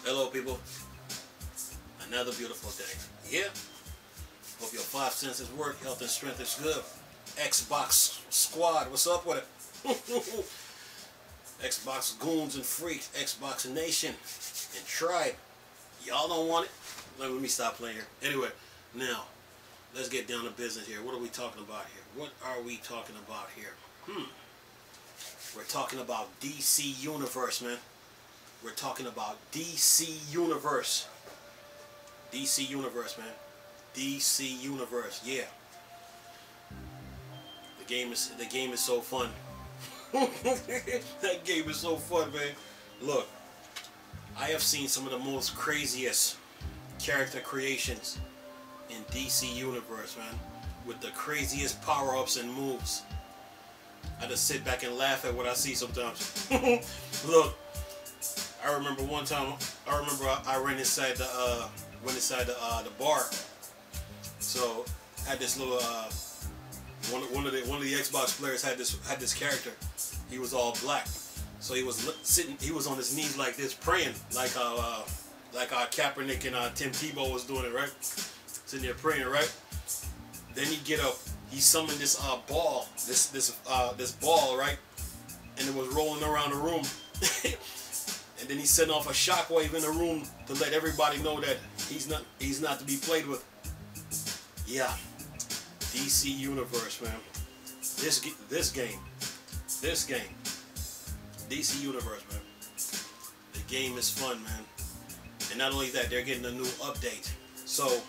Hello people, another beautiful day. Yeah, hope your five senses work, health and strength is good. Xbox squad, what's up with it? Xbox goons and freaks, Xbox nation and tribe. Y'all don't want it? Let me stop playing here. Anyway, now, let's get down to business here. What are we talking about here? What are we talking about here? We're talking about DC Universe, man. We're talking about DC Universe. DC Universe, man. DC Universe, yeah. The game is so fun. That game is so fun, man. Look, I have seen some of the most craziest character creations in DC Universe, man. With the craziest power-ups and moves. I just sit back and laugh at what I see sometimes. Look, I remember one time. I ran inside the bar. So I had this little one of the Xbox players had this character. He was all black. So he was sitting. He was on his knees like this, praying, like Kaepernick and Tim Tebow was doing it, right? Sitting there praying, right? Then he get up. He summoned this ball, this ball, right? And it was rolling around the room. And then he sent off a shockwave in the room to let everybody know that he's not to be played with. Yeah, DC Universe, man. This game, DC Universe, man. The game is fun, man. And not only that, they're getting a new update. So,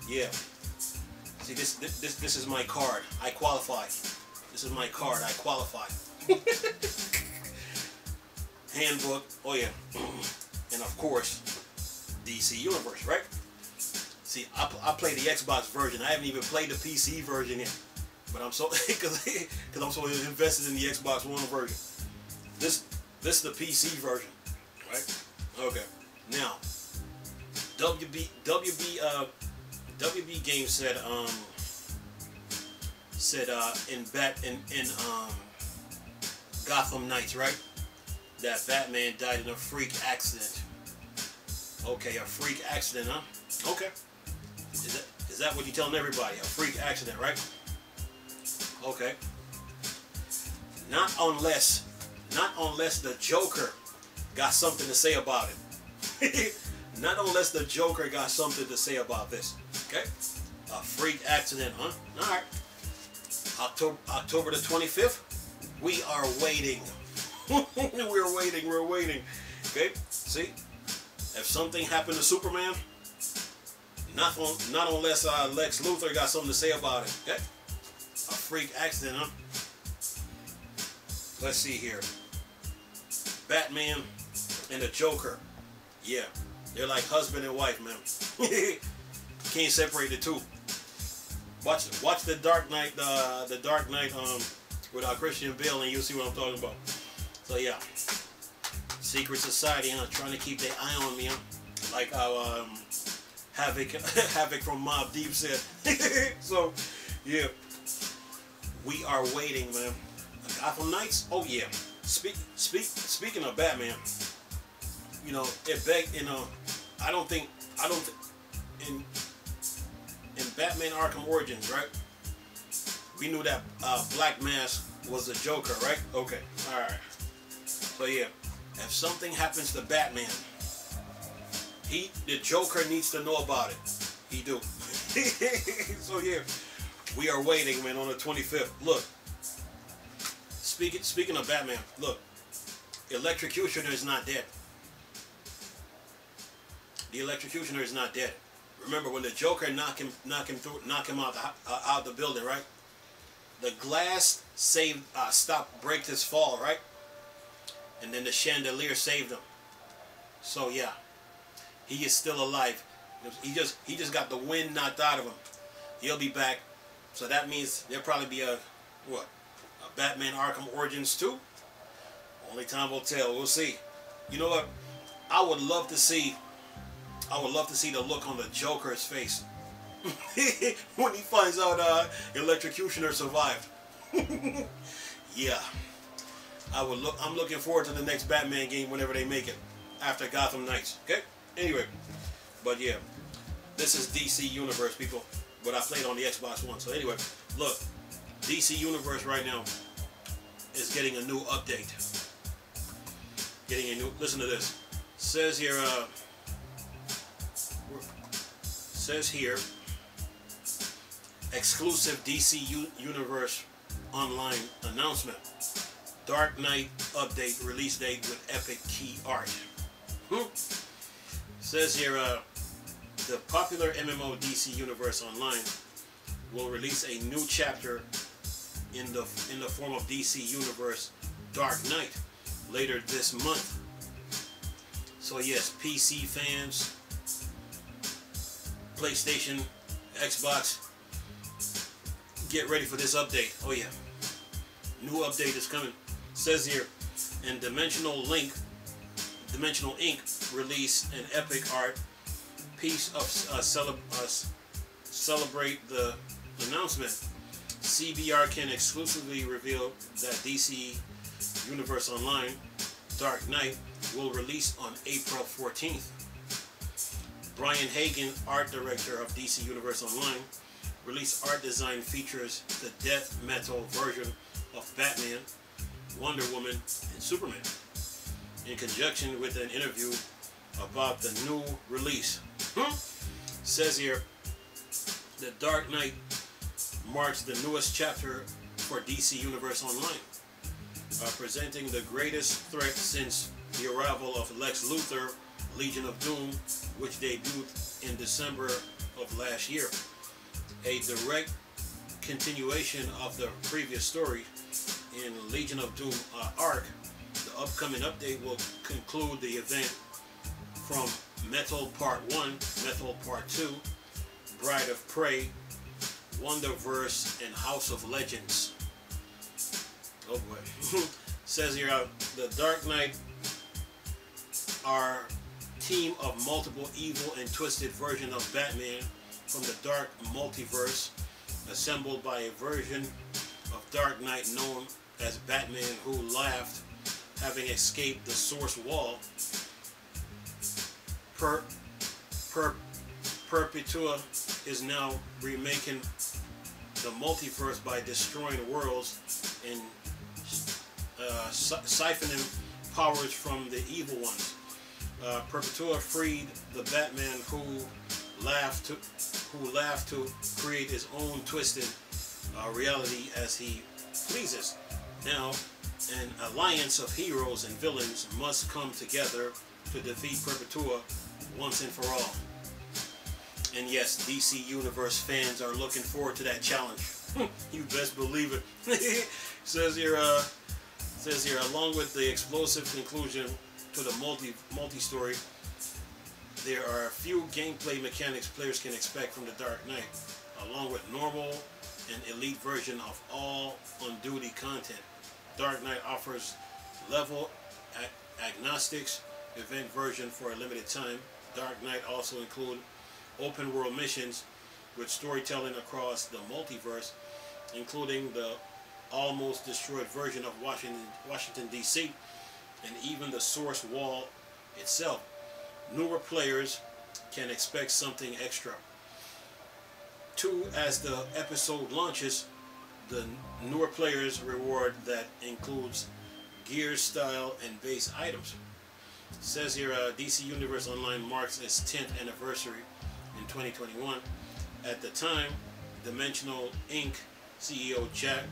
yeah. See, this is my card. I qualify. This is my card. I qualify. Handbook. Oh yeah. And of course, DC Universe, right? See, I play the Xbox version. I haven't even played the PC version yet. But I'm so because I'm so invested in the Xbox One version. This is the PC version, right? Okay. Now, WB Games said in Gotham Knights, right? That Batman died in a freak accident. Okay, a freak accident, huh? Okay. Is that what you're telling everybody? A freak accident, right? Okay. Not unless the Joker got something to say about it. Not unless the Joker got something to say about this. Okay? A freak accident, huh? Alright. October the 25th. We are waiting. We're waiting. Okay? See? If something happened to Superman, not unless Lex Luthor got something to say about it. Okay? A freak accident, huh? Let's see here. Batman and the Joker. Yeah. They're like husband and wife, man. Can't separate the two. Watch the Dark Knight, with Christian Bale, and you'll see what I'm talking about. So yeah, secret society, huh? Trying to keep their eye on me, huh? Like how Havoc from Mobb Deep said. So yeah, we are waiting, man. Gotham Knights. Oh yeah. Speaking of Batman, you know, I don't think in Batman Arkham Origins, right? We knew that Black Mask was the Joker, right? Okay, all right. So yeah, if something happens to Batman, the Joker needs to know about it. He do. So yeah, we are waiting, man, on the 25th. Look, speaking of Batman, look, Electrocutioner is not dead. The Electrocutioner is not dead. Remember when the Joker knock him out the building, right? The glass break his fall, right? And then the chandelier saved him. So yeah, he is still alive. He just got the wind knocked out of him. He'll be back. So that means there'll probably be a Batman Arkham Origins 2? Only time will tell. We'll see. You know what? I would love to see the look on the Joker's face when he finds out Electrocutioner survived. Yeah, I'm looking forward to the next Batman game whenever they make it. after Gotham Knights. Okay? Anyway, but yeah, this is DC Universe, people. But I played on the Xbox One. So anyway, look, DC Universe right now is getting a new update. Listen to this. Says here, exclusive DC Universe online announcement. Dark Knight update release date with epic key art. Says here, the popular MMO DC Universe Online will release a new chapter in the form of DC Universe Dark Knight later this month. So yes, PC fans, PlayStation, Xbox, get ready for this update. Oh yeah, new update is coming. Says here, and Dimensional Ink released an epic art piece of celebrate the announcement. CBR can exclusively reveal that DC Universe Online Dark Knight will release on April 14th. Brian Hagen, art director of DC Universe Online, released art design features the death metal version of Batman, Wonder Woman, and Superman, in conjunction with an interview about the new release. Says here, the Dark Knight marks the newest chapter for DC Universe Online, presenting the greatest threat since the arrival of Lex Luthor, Legion of Doom, which debuted in December of last year. A direct continuation of the previous story in Legion of Doom arc, the upcoming update will conclude the event from Metal Part 1, Metal Part 2, Bride of Prey, Wonderverse, and House of Legends. Oh boy. Says here, the Dark Knight are team of multiple evil and twisted version of Batman from the dark multiverse, assembled by a version of Dark Knight known as Batman who laughed, having escaped the source wall. Perpetua is now remaking the multiverse by destroying worlds and siphoning powers from the evil ones. Perpetua freed the Batman who laughed to create his own twisted reality as he pleases. Now, an alliance of heroes and villains must come together to defeat Perpetua once and for all. And yes, DC Universe fans are looking forward to that challenge. You best believe it. says here, along with the explosive conclusion to the multi-story, there are a few gameplay mechanics players can expect from the Dark Knight, along with normal and elite version of all on-duty content. Dark Knight offers level agnostics event version for a limited time. Dark Knight also include open world missions with storytelling across the multiverse, including the almost destroyed version of Washington DC, and even the source wall itself. Newer players can expect something extra. 2, as the episode launches, the newer players reward that includes gear, style, and base items. It says here, DC Universe Online marks its 10th anniversary in 2021. At the time, Dimensional Inc. CEO Jack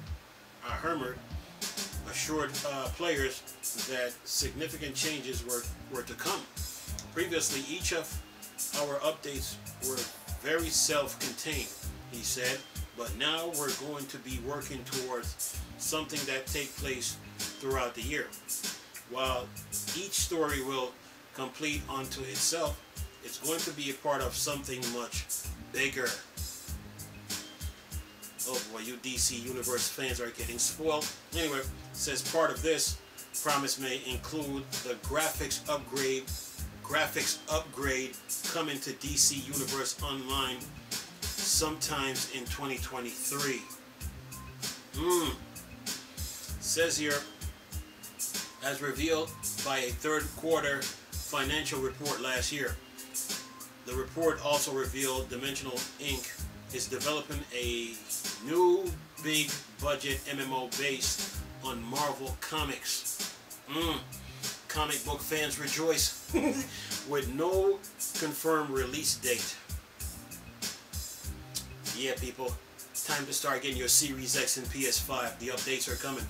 Hermert assured players that significant changes were to come. Previously, each of our updates were very self-contained, he said, but now we're going to be working towards something that takes place throughout the year. While each story will complete unto itself, it's going to be a part of something much bigger. Oh boy, you DC Universe fans are getting spoiled. Anyway, it says part of this promise may include the graphics upgrade coming to DC Universe Online sometimes in 2023. Says here, as revealed by a third quarter financial report last year. The report also revealed Dimensional Inc. is developing a new big budget MMO based on Marvel Comics. Comic book fans rejoice with no confirmed release date. Yeah, people, time to start getting your Series X and PS5. The updates are coming.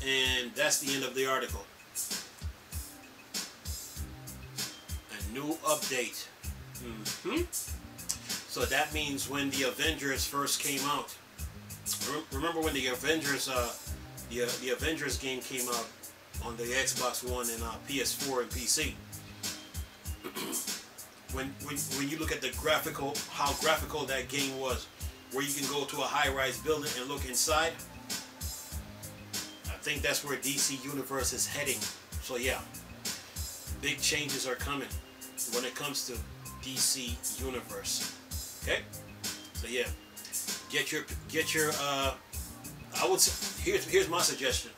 And that's the end of the article. A new update. So that means when the Avengers first came out. Remember when the Avengers the Avengers game came out on the Xbox One and PS4 and PC. when you look at the how graphical that game was, where you can go to a high-rise building and look inside, I think that's where DC Universe is heading. So yeah, big changes are coming when it comes to DC Universe. Okay, so yeah, get your I would here's my suggestion.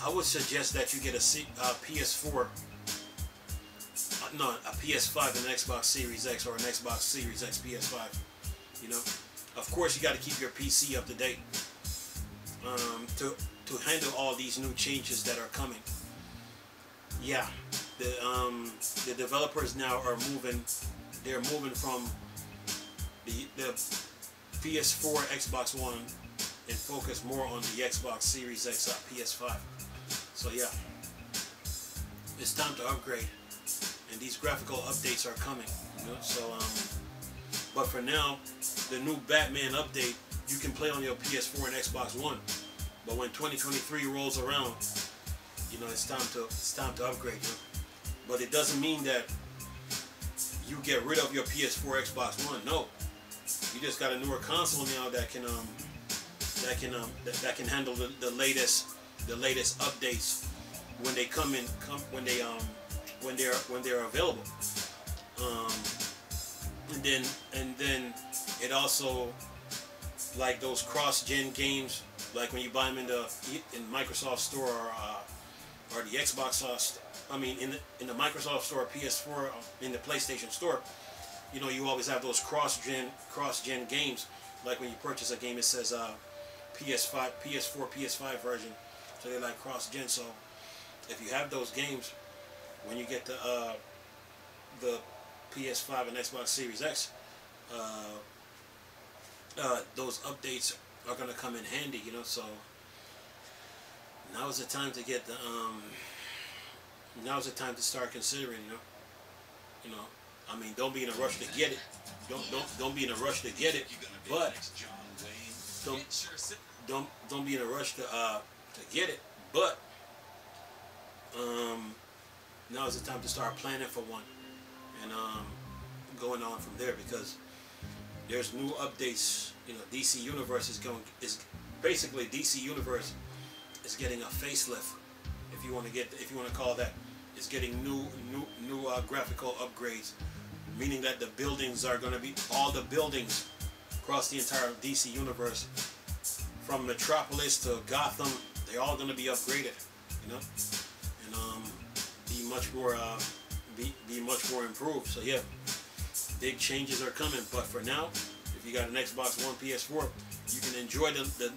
I would suggest that you get a PS4, a PS5 and Xbox Series X, or an Xbox Series X PS5. You know, of course you got to keep your PC up to date to handle all these new changes that are coming. Yeah, the developers now are moving. They're moving from the PS4, Xbox One, and focus more on the Xbox Series X, PS5. So yeah, it's time to upgrade, and these graphical updates are coming. You know, so but for now, the new Batman update you can play on your PS4 and Xbox One. But when 2023 rolls around, you know, it's time to upgrade. You know? But it doesn't mean that you get rid of your PS4, Xbox One. No, you just got a newer console now that can handle the latest updates when they when they're available. And then it also, like those cross-gen games, like when you buy them in Microsoft Store or the Xbox in the Microsoft Store, PS4, in the PlayStation Store, you know, you always have those cross-gen games. Like when you purchase a game, it says PS4, PS5 version. So they're like cross-gen. So if you have those games, when you get the PS5 and Xbox Series X, those updates are gonna come in handy, you know. So now is the time to get the now's the time to start considering, you know. I mean, don't be in a rush to get it. Don't be in a rush to get it, but don't be in a rush to get it. But now is the time to start planning for one, and going on from there, because there's new updates. You know, DC Universe is basically DC Universe is getting a facelift, if you want to call that. It's getting new graphical upgrades, meaning that the buildings are going to be, all the buildings across the entire DC Universe, from Metropolis to Gotham, they're all going to be upgraded, you know, and be much more improved. So yeah, big changes are coming. But for now, if you got an Xbox One, PS4, you can enjoy the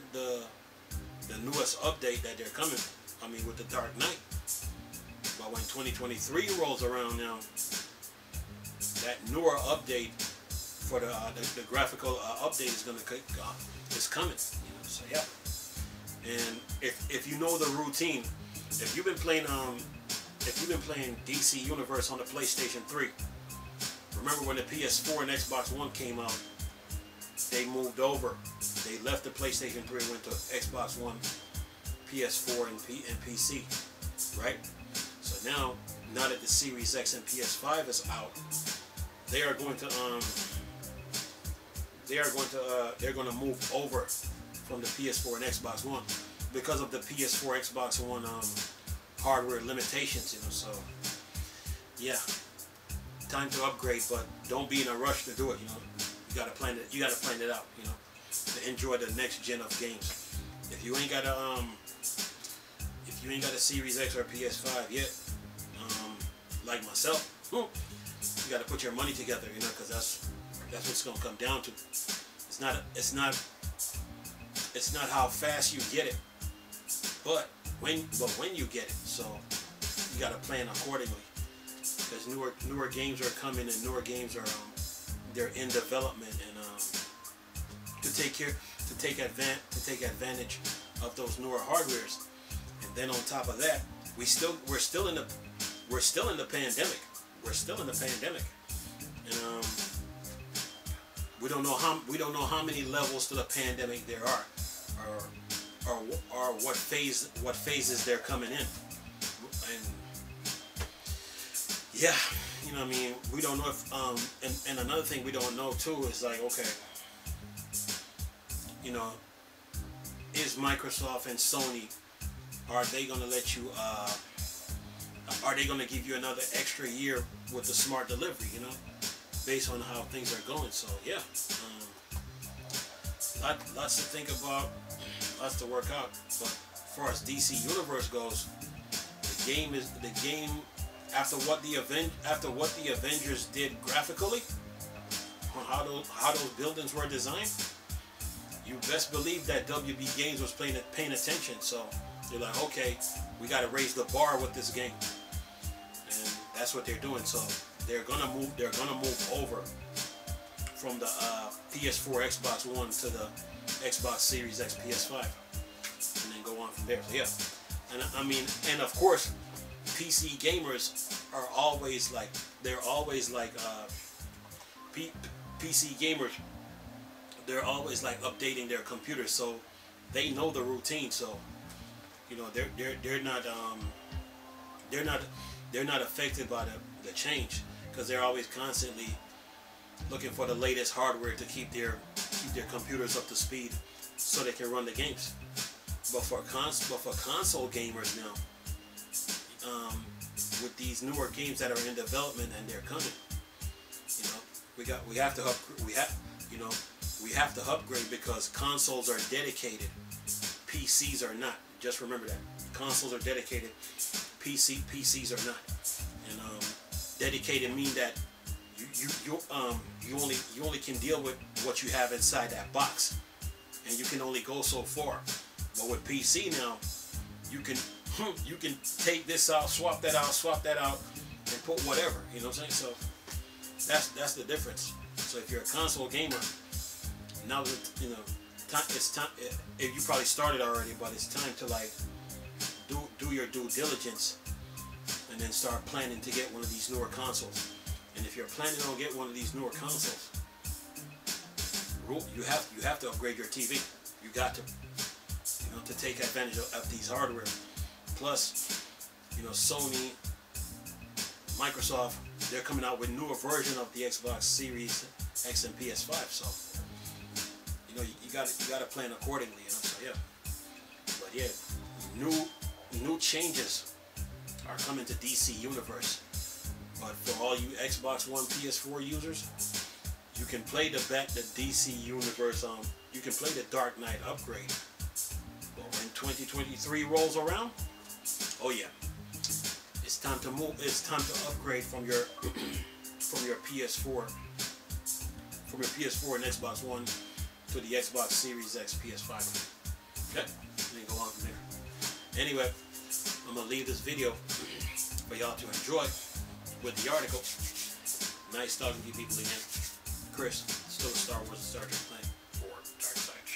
newest update that they're coming. I mean, with the Dark Knight. But when 2023 rolls around now, that newer update for the graphical update is coming. You know, so yeah. And if you know the routine, if you've been playing DC Universe on the PlayStation 3, remember when the PS4 and Xbox One came out, they moved over. They left the PlayStation 3 and went to Xbox One, PS4, and PC, right? So now that the Series X and PS5 is out, they're going to move over from the PS4 and Xbox One because of the PS4, Xbox One hardware limitations, you know. So yeah, time to upgrade, but don't be in a rush to do it. You know, you gotta plan it out. You know, to enjoy the next gen of games. If you ain't got a Series X or PS5 yet, like myself, you got to put your money together, you know, because that's what it's gonna come down to. It's not how fast you get it, but when you get it. So you got to plan accordingly, because newer games are coming, and newer games are they're in development, and to take advantage of those newer hardwares. And then on top of that, we're still in the pandemic. We're still in the pandemic, and we don't know how many levels to the pandemic there are, or what phases they're coming in. And yeah, you know what I mean, we don't know if and another thing we don't know too is like, okay, you know, is Microsoft and Sony, are they gonna let you are they gonna give you another extra year with the smart delivery, you know, based on how things are going? So yeah, lots to think about, lots to work out. But as far as DC Universe goes, the game after what the Avengers did graphically, on how those buildings were designed, you best believe that WB Games was paying attention. So they're like, okay, we got to raise the bar with this game, and that's what they're doing. So they're gonna move over from the PS4, Xbox One to the Xbox Series X, PS5, and then go on from there. So yeah, and I mean, and of course, PC gamers are always like, PC gamers, they're always like updating their computers, so they know the routine. So you know, they're not affected by the change, because they're always constantly looking for the latest hardware to keep their computers up to speed, so they can run the games. But for console gamers now, with these newer games that are in development and they're coming, you know, we have to upgrade, because consoles are dedicated, PCs are not. Just remember that consoles are dedicated, PCs are not. And dedicated mean that you only can deal with what you have inside that box, and you can only go so far. But with PC now, you can take this out, swap that out, and put whatever. You know what I'm saying? So that's the difference. So if you're a console gamer, now that, you know, it's time. If you probably started already, but it's time to like do your due diligence, and then start planning to get one of these newer consoles. And if you're planning on getting one of these newer consoles, you have to upgrade your TV. You got to, you know, to take advantage of these hardware. Plus, you know, Sony, Microsoft, they're coming out with newer version of the Xbox Series X and PS5. So, you know, you got to plan accordingly. You know, so yeah. But yeah, new changes are coming to DC Universe. But for all you Xbox One, PS4 users, you can play the DC Universe. You can play the Dark Knight upgrade. But when 2023 rolls around, oh yeah, it's time to move. It's time to upgrade from your PS4 and Xbox One to the Xbox Series X, PS5. Okay, then go on from there. Anyway, I'm gonna leave this video for y'all to enjoy with the article. Nice talking to you people again. Chris, still a Star Wars and Star Trek fan for Dark Side.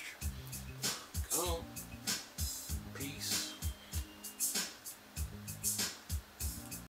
Come on.